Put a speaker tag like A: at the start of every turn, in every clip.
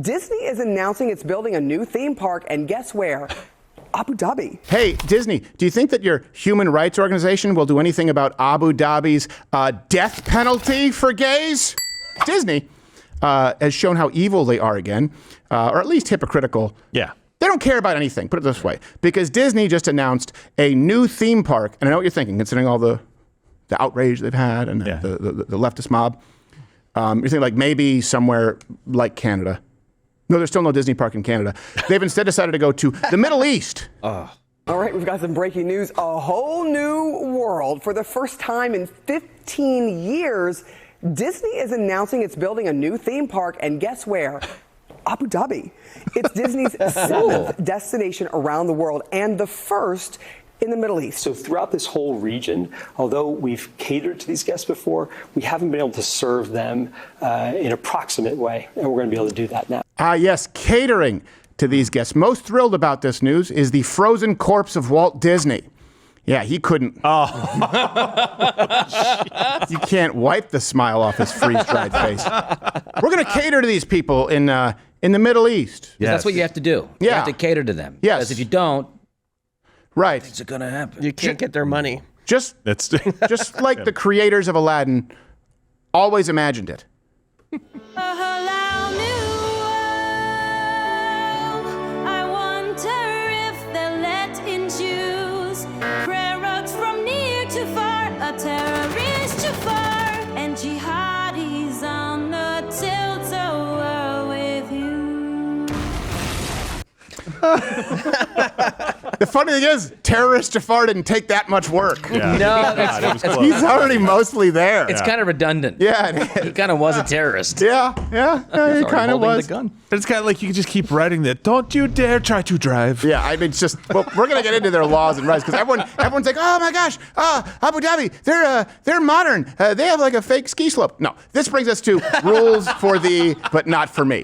A: Disney is announcing it's building a new theme park, and guess where? Abu Dhabi.
B: Hey, Disney, do you think that your human rights organization will do anything about Abu Dhabi's death penalty for gays? Disney has shown how evil they are again, or at least hypocritical.
C: Yeah.
B: They don't care about anything, put it this way, because Disney just announced a new theme park, and I know what you're thinking, considering all the outrage they've had and the leftist mob. You're thinking like maybe somewhere like Canada. No, there's still no Disney park in Canada. They've instead decided to go to the Middle East.
A: All right, we've got some breaking news. A whole new world. For the first time in 15 years, Disney is announcing it's building a new theme park, and guess where? Abu Dhabi. It's Disney's seventh destination around the world and the first in the Middle East.
D: So throughout this whole region, although we've catered to these guests before, we haven't been able to serve them in a proximate way, and we're going to be able to do that now.
B: Yes, catering to these guests. Most thrilled about this news is the frozen corpse of Walt Disney. Yeah, he couldn't. You can't wipe the smile off his freeze-dried face. We're going to cater to these people in the Middle East.
E: Yes. That's what you have to do. You have to cater to them.
B: Yes.
E: Because if you don't,
B: right,
E: things are going to happen.
F: You can't get their money.
B: Just like the creators of Aladdin always imagined it.
G: Terrorists too far and jihadis on the tilt-a-whirl with you.
B: The funny thing is, terrorist Jafar didn't take that much work.
C: Yeah.
E: No,
B: he's already mostly there.
E: it's kind of redundant.
B: Yeah, it is.
E: He kind of was a terrorist.
B: Yeah, he kind of was.
E: The gun.
C: But it's kind of like you can just keep writing that. Don't you dare try to drive.
B: Yeah, I mean, it's just, well, we're going to get into their laws and rights because everyone's like, oh my gosh, Abu Dhabi, they're modern. They have like a fake ski slope. No, this brings us to rules for thee, but not for me.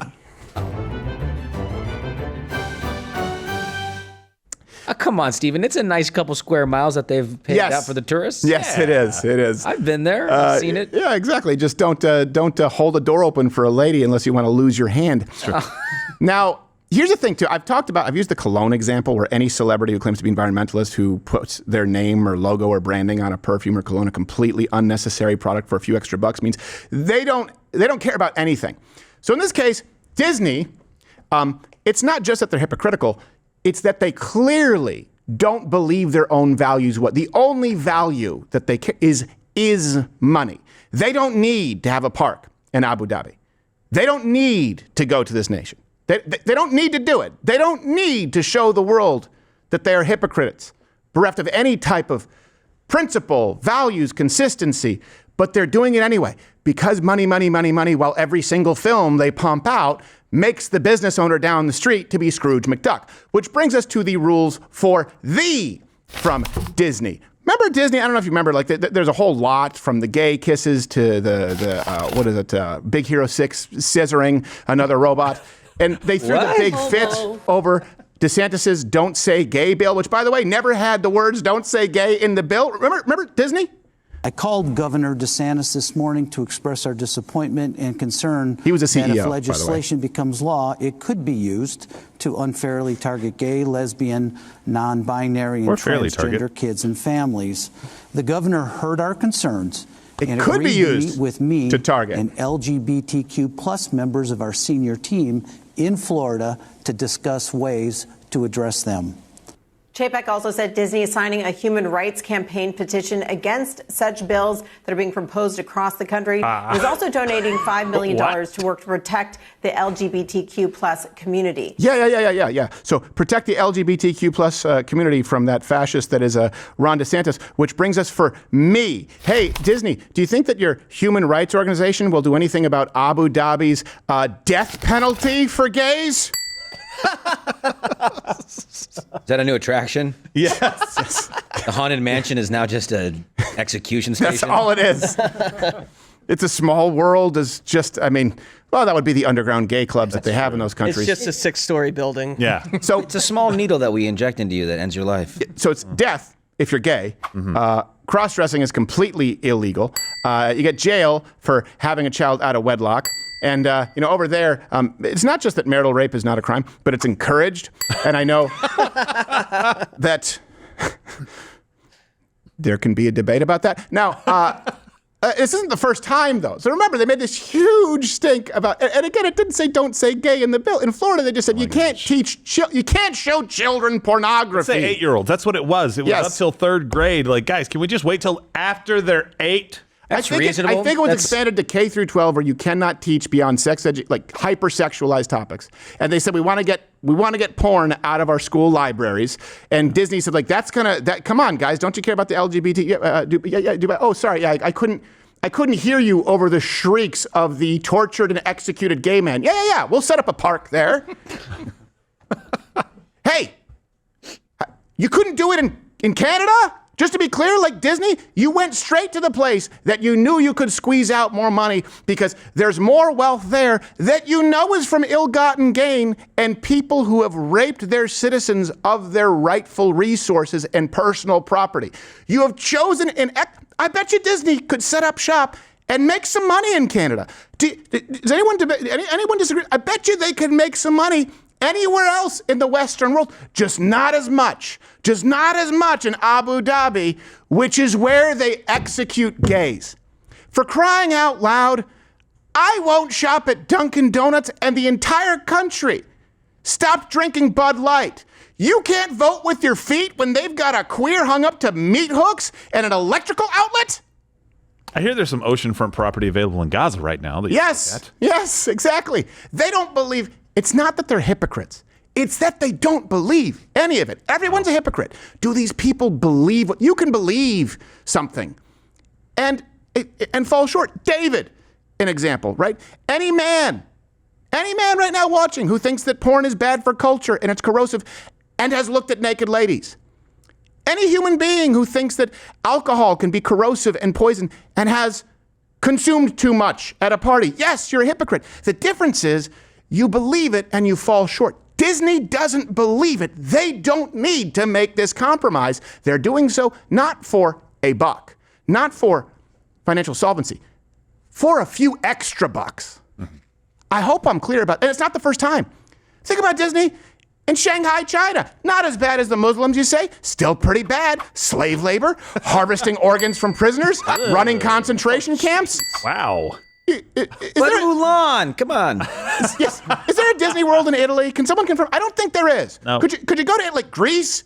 E: Come on, Stephen. It's a nice couple square miles that they've paved out for the tourists.
B: Yes, it is. It is.
E: I've been there. I've seen it.
B: Yeah, exactly. Just don't hold a door open for a lady unless you want to lose your hand. Now, here's the thing, too. I've used the cologne example where any celebrity who claims to be environmentalist who puts their name or logo or branding on a perfume or cologne, a completely unnecessary product for a few extra bucks, means they don't care about anything. So in this case, Disney, it's not just that they're hypocritical. It's that they clearly don't believe their own values. What the only value that they care is money. They don't need to have a park in Abu Dhabi. They don't need to go to this nation. They don't need to do it. They don't need to show the world that they are hypocrites, bereft of any type of principle, values, consistency. But they're doing it anyway because money, money, money, money, while every single film they pump out makes the business owner down the street to be Scrooge McDuck. Which brings us to the rules for thee from Disney. Remember Disney? I don't know if you remember, like there's a whole lot from the gay kisses to the Big Hero 6 scissoring another robot. And they threw the big fit over DeSantis's Don't Say Gay bill, which, by the way, never had the words Don't Say Gay in the bill. Remember Disney?
H: I called Governor DeSantis this morning to express our disappointment and concern.
B: He was a CEO,
H: that if legislation becomes law, it could be used to unfairly target gay, lesbian, non-binary, and transgender kids and families. The governor heard our concerns.
B: It could be used
H: with me
B: to target
H: and LGBTQ plus members of our senior team in Florida to discuss ways to address them.
I: Chapek also said Disney is signing a human rights campaign petition against such bills that are being proposed across the country. He's also donating $5 million to work to protect the LGBTQ plus community.
B: Yeah. So protect the LGBTQ plus community from that fascist that is Ron DeSantis, which brings us for me. Hey, Disney, do you think that your human rights organization will do anything about Abu Dhabi's death penalty for gays?
E: Is that a new attraction?
C: Yes.
E: The Haunted Mansion is now just an execution station?
B: That's all it is. It's a small world. That would be the underground gay clubs that they have in those countries.
F: It's just a 6-story building.
C: Yeah.
B: So
E: it's a small needle that we inject into you that ends your life.
B: So it's death if you're gay. Cross-dressing is completely illegal. You get jail for having a child out of wedlock. And, over there, it's not just that marital rape is not a crime, but it's encouraged. And I know that there can be a debate about that. Now, this isn't the first time, though. So remember, they made this huge stink about, and again, it didn't say don't say gay in the bill. In Florida, they just said you can't show children pornography.
C: Say 8-year-olds. That's what it was. It was
B: Yes.
C: up till 3rd grade. Like, guys, can we just wait till after they're 8?
E: That's
B: I
E: reasonable.
B: think it was
E: That's-
B: expanded to K through 12, where you cannot teach beyond like hypersexualized topics. And they said we want to get porn out of our school libraries. And Disney said, like, come on, guys, don't you care about the LGBT? Oh, sorry, I couldn't hear you over the shrieks of the tortured and executed gay man. Yeah. We'll set up a park there. Hey, you couldn't do it in Canada? Just to be clear, like Disney, you went straight to the place that you knew you could squeeze out more money because there's more wealth there that you know is from ill-gotten gain and people who have raped their citizens of their rightful resources and personal property. You have chosen I bet you Disney could set up shop and make some money in Canada. Does anyone disagree? I bet you they could make some money anywhere else in the Western world, just not as much in Abu Dhabi, which is where they execute gays. For crying out loud, I won't shop at Dunkin' Donuts and the entire country stopped drinking Bud Light. You can't vote with your feet when they've got a queer hung up to meat hooks and an electrical outlet?
C: I hear there's some oceanfront property available in Gaza right now. That you can get.
B: Yes, exactly. They don't believe. It's not that they're hypocrites. It's that they don't believe any of it. Everyone's a hypocrite. Do these people believe you can believe something and fall short? David, an example, right? Any man right now watching who thinks that porn is bad for culture and it's corrosive and has looked at naked ladies. Any human being who thinks that alcohol can be corrosive and poison and has consumed too much at a party. Yes, you're a hypocrite. The difference is you believe it and you fall short. Disney doesn't believe it. They don't need to make this compromise. They're doing so not for a buck, not for financial solvency, for a few extra bucks. Mm-hmm. I hope I'm clear about, and it's not the first time. Think about Disney in Shanghai, China. Not as bad as the Muslims, you say. Still pretty bad. Slave labor, harvesting organs from prisoners, running concentration camps.
C: Wow.
E: But Mulan, come on.
B: Yes. Is there a Disney World in Italy? Can someone confirm? I don't think there is.
C: No.
B: Could you go to like Greece?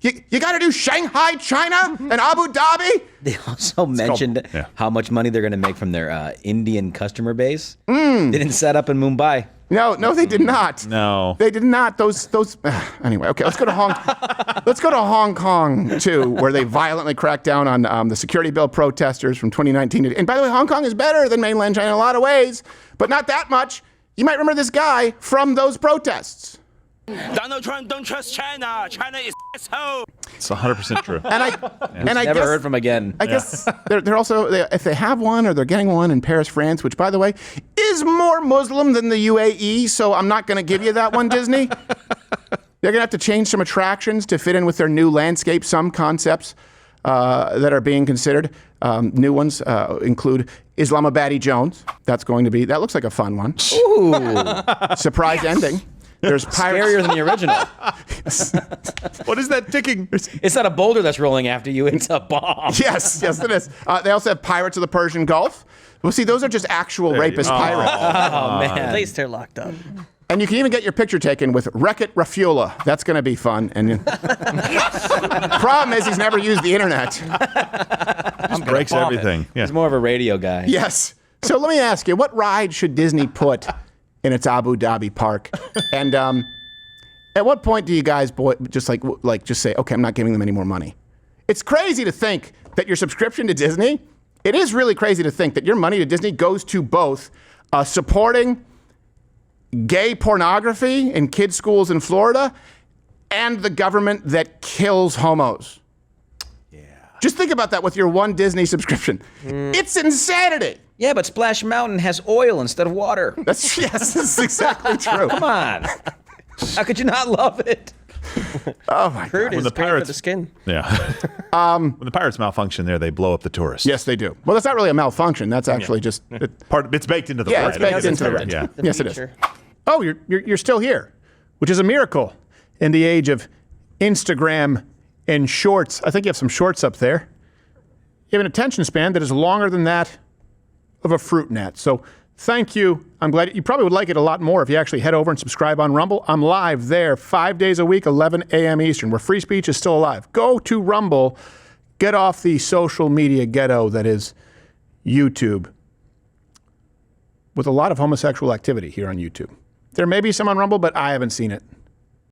B: You got to do Shanghai, China, and Abu Dhabi.
E: They also mentioned how much money they're going to make from their Indian customer base. They didn't set up in Mumbai.
B: No, they did not.
C: No,
B: they did not. Those. Anyway, okay. Let's go to Hong Kong too, where they violently cracked down on the security bill protesters from 2019. And by the way, Hong Kong is better than mainland China in a lot of ways, but not that much. You might remember this guy from those protests.
J: Donald Trump don't trust China. China is asshole.
C: It's 100% true.
B: And I
E: never
B: guess,
E: heard from again.
B: I guess they're also, if they have one or they're getting one in Paris, France, which by the way is more Muslim than the UAE, so I'm not going to give you that one, Disney. They're going to have to change some attractions to fit in with their new landscape. Some concepts that are being considered, new ones include Islamabadi Jones. That looks like a fun one.
E: Ooh.
B: Surprise ending. There's pirates.
E: Scarier than the original.
C: What is that ticking?
E: It's not a boulder that's rolling after you. It's a bomb.
B: Yes, it is. They also have Pirates of the Persian Gulf. Well, see, those are just actual rapist pirates.
E: Oh, man.
F: At least they're locked up.
B: And you can even get your picture taken with Wreck-It Rafula. That's going to be fun. And problem is, he's never used the internet.
C: Just breaks everything. Yeah.
E: He's more of a radio guy.
B: Yes. So let me ask you, what ride should Disney put in its Abu Dhabi park? And at what point do you guys just say, okay, I'm not giving them any more money? It's crazy to think that your subscription to Disney, it is really crazy to think that your money to Disney goes to both supporting gay pornography in kids' schools in Florida and the government that kills homos. Yeah. Just think about that with your one Disney subscription. It's insanity.
E: Yeah, but Splash Mountain has oil instead of water.
B: That's exactly true.
E: Come on. How could you not love it?
B: Oh my
F: Fruit
B: God.
F: is great for the skin.
C: Yeah. When the pirates malfunction there, they blow up the tourists.
B: Yes, they do. Well, that's not really a malfunction. That's actually just
C: it's baked into the
B: yeah,
C: bread.
B: it's baked into the bread.
C: Yeah.
B: Yes, it is. Oh, you're still here, which is a miracle in the age of Instagram and shorts. I think you have some shorts up there. You have an attention span that is longer than that of a fruit gnat. So thank you. I'm glad you probably would like it a lot more if you actually head over and subscribe on Rumble. I'm live there 5 days a week, 11 a.m. Eastern, where free speech is still alive. Go to Rumble. Get off the social media ghetto that is YouTube, with a lot of homosexual activity here on YouTube. There may be some on Rumble, but I haven't seen it.